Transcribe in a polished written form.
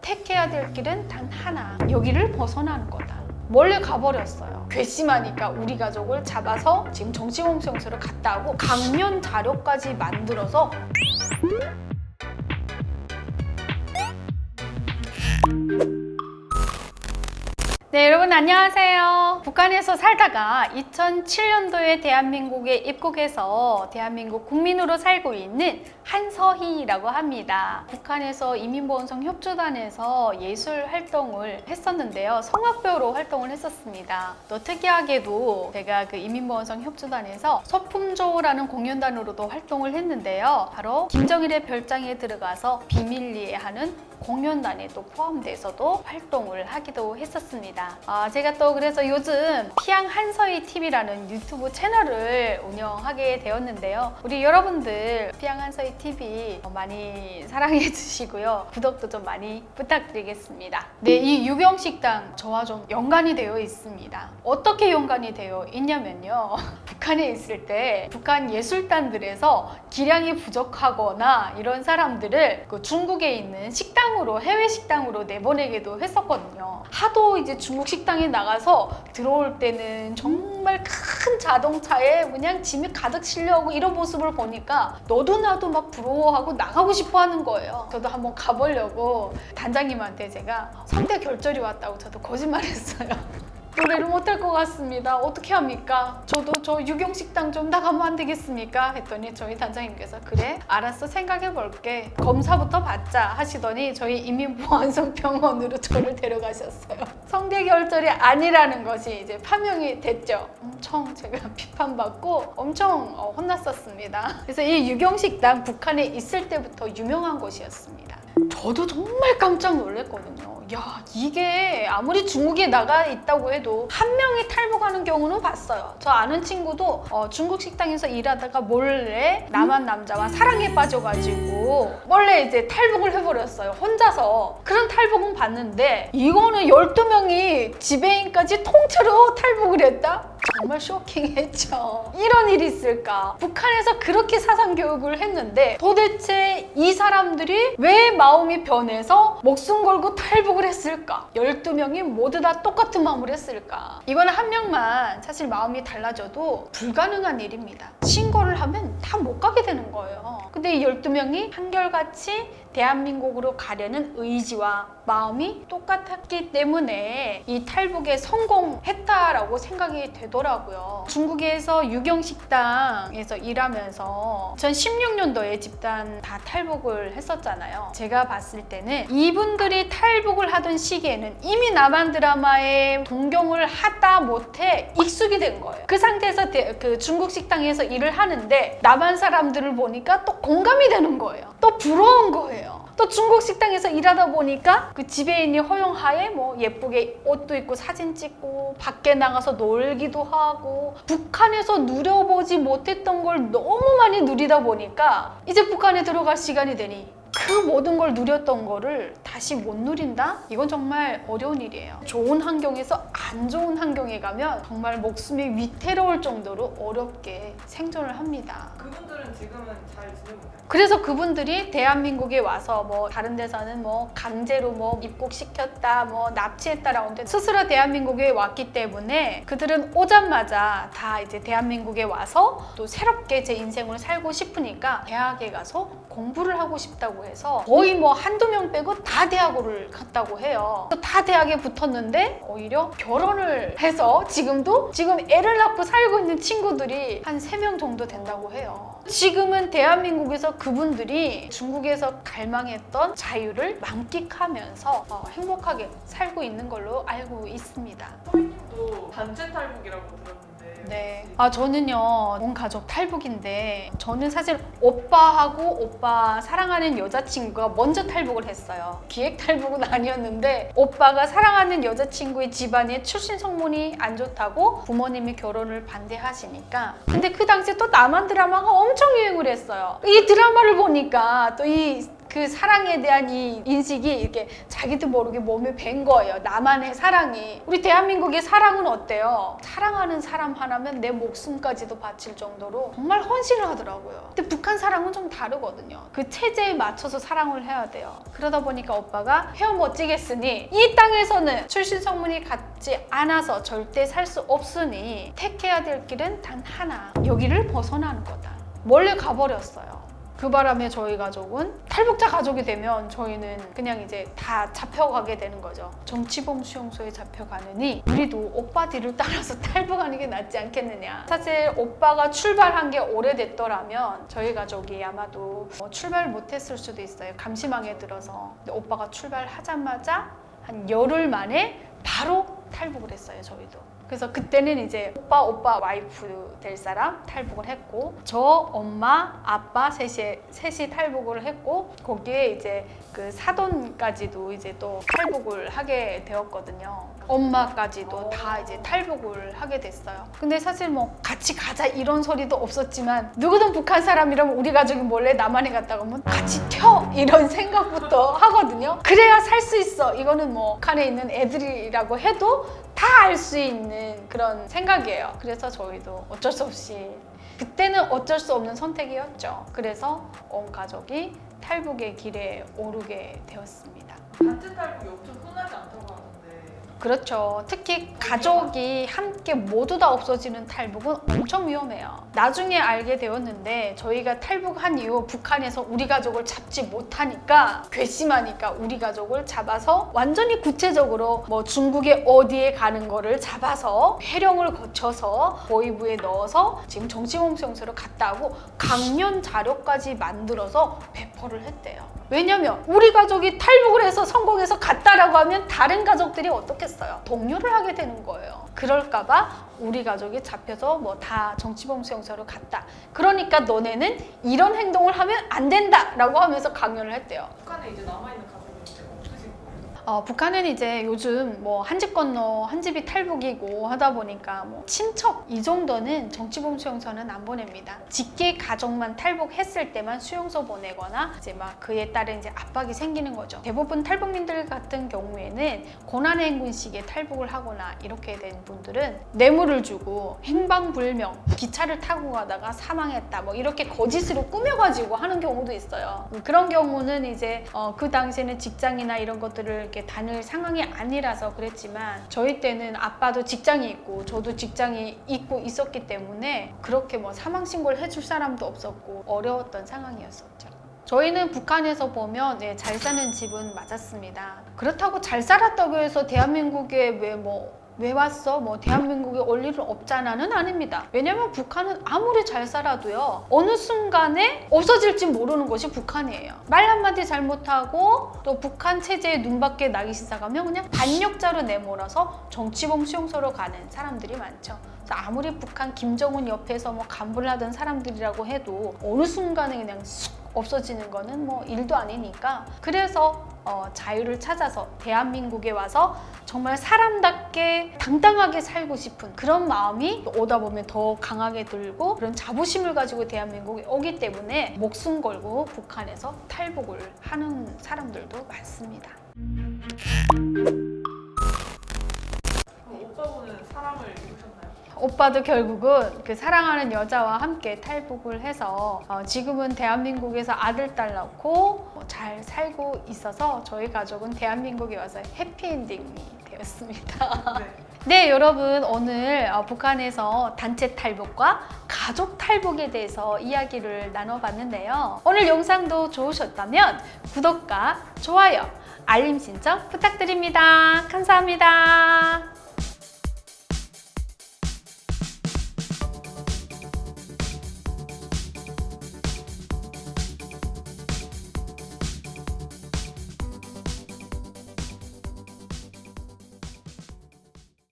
택해야 될 길은 단 하나. 여기를 벗어나는 거다. 몰래 가버렸어요. 괘씸하니까 우리 가족을 잡아서 지금 정신건강센터를 갔다 오고 강연 자료까지 만들어서 네, 여러분 안녕하세요. 북한에서 살다가 2007년도에 대한민국에 입국해서 대한민국 국민으로 살고 있는 한서희라고 합니다. 북한에서 이민보건성 협조단에서 예술 활동을 했었는데요. 성악배우로 활동을 했었습니다. 또 특이하게도 제가 그 이민보건성 협조단에서 서품조라는 공연단으로도 활동을 했는데요. 바로 김정일의 별장에 들어가서 비밀리에 하는 공연단에 또 포함돼서도 활동을 하기도 했었습니다. 제가 또 그래서 요즘 피양 한서희 TV라는 유튜브 채널을 운영하게 되었는데요. 우리 여러분들 피양 한서희 TV 많이 사랑해 주시고요. 구독도 좀 많이 부탁드리겠습니다. 네, 이 유경식당 저와 좀 연관이 되어 있습니다. 어떻게 연관이 되어 있냐면요. 북한에 있을 때 북한 예술단들에서 기량이 부족하거나 이런 사람들을 그 중국에 있는 식당으로 해외 식당으로 내보내기도 했었거든요. 하도 이제 중국 식당에 나가서 들어올 때는 정말 큰 자동차에 그냥 짐이 가득 실려오고 이런 모습을 보니까 너도 나도 막 부러워하고 나가고 싶어 하는 거예요. 저도 한번 가보려고 단장님한테 제가 성대 결절이 왔다고 저도 거짓말했어요. 노래를 못할 것 같습니다. 어떻게 합니까? 저도 저 유경식당 좀 나가면 안 되겠습니까? 했더니 저희 단장님께서 그래 알았어 생각해 볼게 검사부터 받자 하시더니 저희 이민보안성병원으로 저를 데려가셨어요. 성대결절이 아니라는 것이 이제 판명이 됐죠. 엄청 제가 비판받고 엄청 혼났었습니다. 그래서 이 유경식당 북한에 있을 때부터 유명한 곳이었습니다. 저도 정말 깜짝 놀랐거든요. 야, 이게 아무리 중국에 나가 있다고 해도 한 명이 탈북하는 경우는 봤어요. 저 아는 친구도 중국 식당에서 일하다가 몰래 남한 남자와 사랑에 빠져가지고 몰래 이제 탈북을 해버렸어요. 혼자서. 그런 탈북은 봤는데 이거는 12명이 지배인까지 통째로 탈북을 했다? 정말 쇼킹했죠. 이런 일이 있을까? 북한에서 그렇게 사상교육을 했는데 도대체 이 사람들이 왜 마음이 변해서 목숨 걸고 탈북을 했을까? 12명이 모두 다 똑같은 마음을 했을까? 이건 한 명만 사실 마음이 달라져도 불가능한 일입니다. 신고를 하면 다 못 가게 되는 거예요. 근데 이 12명이 한결같이 대한민국으로 가려는 의지와 마음이 똑같았기 때문에 이 탈북에 성공했다라고 생각이 되더라고요. 중국에서 유경식당에서 일하면서 2016년도에 집단 다 탈북을 했었잖아요. 제가 봤을 때는 이분들이 탈북을 하던 시기에는 이미 남한 드라마에 동경을 하다 못해 익숙이 된 거예요. 그 상태에서 그 중국 식당에서 일을 하는데 남한 사람들을 보니까 또 공감이 되는 거예요. 또 부러운 거예요. 또 중국 식당에서 일하다 보니까 그 지배인이 허용하에 뭐 예쁘게 옷도 입고 사진 찍고 밖에 나가서 놀기도 하고 북한에서 누려보지 못했던 걸 너무 많이 누리다 보니까 이제 북한에 들어갈 시간이 되니 그 모든 걸 누렸던 거를 다시 못 누린다? 이건 정말 어려운 일이에요. 좋은 환경에서 안 좋은 환경에 가면 정말 목숨이 위태로울 정도로 어렵게 생존을 합니다. 그분들은 지금은 잘 지내고 있나요? 그래서 그분들이 대한민국에 와서 뭐 다른 데서는 뭐 강제로 뭐 입국시켰다 뭐 납치했다라고 하는데 스스로 대한민국에 왔기 때문에 그들은 오자마자 다 이제 대한민국에 와서 또 새롭게 제 인생을 살고 싶으니까 대학에 가서 공부를 하고 싶다고 해서 거의 뭐 한두 명 빼고 다 대학을 갔다고 해요. 다 대학에 붙었는데 오히려 결혼을 해서 지금 애를 낳고 살고 있는 친구들이 한 3명 정도 된다고 해요. 지금은 대한민국에서 그분들이 중국에서 갈망했던 자유를 만끽하면서 행복하게 살고 있는 걸로 알고 있습니다. 서희님도 단체 탈북이라고 들었는데 네. 저는요 온 가족 탈북인데 저는 사실 오빠하고 오빠 사랑하는 여자친구가 먼저 탈북을 했어요. 기획 탈북은 아니었는데 오빠가 사랑하는 여자친구의 집안에 출신 성분이 안 좋다고 부모님이 결혼을 반대하시니까 근데 그 당시에 또 남한 드라마가 엄청 유행을 했어요. 이 드라마를 보니까 또 이 그 사랑에 대한 이 인식이 이렇게 자기도 모르게 몸에 밴 거예요. 나만의 사랑이. 우리 대한민국의 사랑은 어때요? 사랑하는 사람 하나면 내 목숨까지도 바칠 정도로 정말 헌신을 하더라고요. 근데 북한 사랑은 좀 다르거든요. 그 체제에 맞춰서 사랑을 해야 돼요. 그러다 보니까 오빠가 헤어 멋지겠으니 이 땅에서는 출신 성분이 같지 않아서 절대 살 수 없으니 택해야 될 길은 단 하나. 여기를 벗어나는 거다. 멀리 가버렸어요. 그 바람에 저희 가족은 탈북자 가족이 되면 저희는 그냥 이제 다 잡혀가게 되는 거죠. 정치범 수용소에 잡혀가느니 우리도 오빠 뒤를 따라서 탈북하는 게 낫지 않겠느냐. 사실 오빠가 출발한 게 오래됐더라면 저희 가족이 아마도 출발 못했을 수도 있어요. 감시망에 들어서. 근데 오빠가 출발하자마자 한 열흘 만에 바로 탈북을 했어요. 저희도. 그래서 그때는 이제 오빠 와이프 될 사람 탈북을 했고, 저 엄마 아빠 셋이 탈북을 했고, 거기에 이제 그 사돈까지도 이제 또 탈북을 하게 되었거든요. 엄마까지도 다 이제 탈북을 하게 됐어요. 근데 사실 뭐 같이 가자 이런 소리도 없었지만, 누구든 북한 사람이라면 우리 가족이 몰래 남한에 갔다 가면 같이 튀어 이런 생각부터 하거든요. 그래야 살 수 있어. 이거는 뭐 북한에 있는 애들이라고 해도 다 알 수 있는 그런 생각이에요. 그래서 저희도 어쩔 수 없이, 그때는 어쩔 수 없는 선택이었죠. 그래서 온 가족이 탈북의 길에 오르게 되었습니다. 단체 탈북이 엄청 흔하지 않다고 하는데. 그렇죠. 특히 가족이 함께 모두 다 없어지는 탈북은 엄청 위험해요. 나중에 알게 되었는데, 저희가 탈북한 이후 북한에서 우리 가족을 잡지 못하니까, 괘씸하니까 우리 가족을 잡아서 완전히 구체적으로 뭐 중국에 어디에 가는 거를 잡아서 회령을 거쳐서 보위부에 넣어서 지금 정치범수용소로 갔다 하고 강연 자료까지 만들어서 배포를 했대요. 왜냐면 우리 가족이 탈북을 해서 성공해서 갔다라고 하면 다른 가족들이 어떻겠어요? 동요를 하게 되는 거예요. 그럴까봐 우리 가족이 잡혀서 뭐 다 정치범 수용소로 갔다. 그러니까 너네는 이런 행동을 하면 안 된다라고 하면서 강연을 했대요. 북한에 이제 남아있는 가족은 이제 없으신 거예요? 북한은 이제 요즘 뭐 한 집 건너 한 집이 탈북이고 하다 보니까 뭐 친척 이 정도는 정치범 수용소는 안 보냅니다. 직계 가족만 탈북했을 때만 수용소 보내거나 이제 막 그에 따른 이제 압박이 생기는 거죠. 대부분 탈북민들 같은 경우에는 고난행군식의 탈북을 하거나 이렇게 된 분들은 뇌물을 주고 행방불명, 기차를 타고 가다가 사망했다 뭐 이렇게 거짓으로 꾸며가지고 하는 경우도 있어요. 그런 경우는 이제 그 당시에는 직장이나 이런 것들을 이렇게 다닐 상황이 아니라서 그랬지만, 저희 때는 아빠도 직장이 있고 저도 직장이 있고 있었기 때문에 그렇게 뭐 사망 신고를 해줄 사람도 없었고 어려웠던 상황이었었죠. 저희는 북한에서 보면 잘 사는 집은 맞았습니다. 그렇다고 잘 살았다고 해서 대한민국에 왜 왔어? 뭐 대한민국에 올 일은 없잖아는 아닙니다. 왜냐면 북한은 아무리 잘 살아도요, 어느 순간에 없어질지 모르는 것이 북한이에요. 말 한마디 잘못하고 또 북한 체제에 눈밖에 나기 시작하면 그냥 반역자로 내몰아서 정치범 수용소로 가는 사람들이 많죠. 그래서 아무리 북한 김정은 옆에서 뭐 간부를 하던 사람들이라고 해도 어느 순간에 그냥 쑥 없어지는 거는 뭐 일도 아니니까, 그래서 자유를 찾아서 대한민국에 와서 정말 사람답게 당당하게 살고 싶은 그런 마음이 오다 보면 더 강하게 들고, 그런 자부심을 가지고 대한민국에 오기 때문에 목숨 걸고 북한에서 탈북을 하는 사람들도 많습니다. 그럼 오빠분은 사랑을 이루셨나요? 오빠도 결국은 그 사랑하는 여자와 함께 탈북을 해서 지금은 대한민국에서 아들, 딸 낳고 잘 살고 있어서 저희 가족은 대한민국에 와서 해피엔딩이 되었습니다. 네. 네, 여러분, 오늘 북한에서 단체 탈북과 가족 탈북에 대해서 이야기를 나눠봤는데요. 오늘 영상도 좋으셨다면 구독과 좋아요, 알림 신청 부탁드립니다. 감사합니다.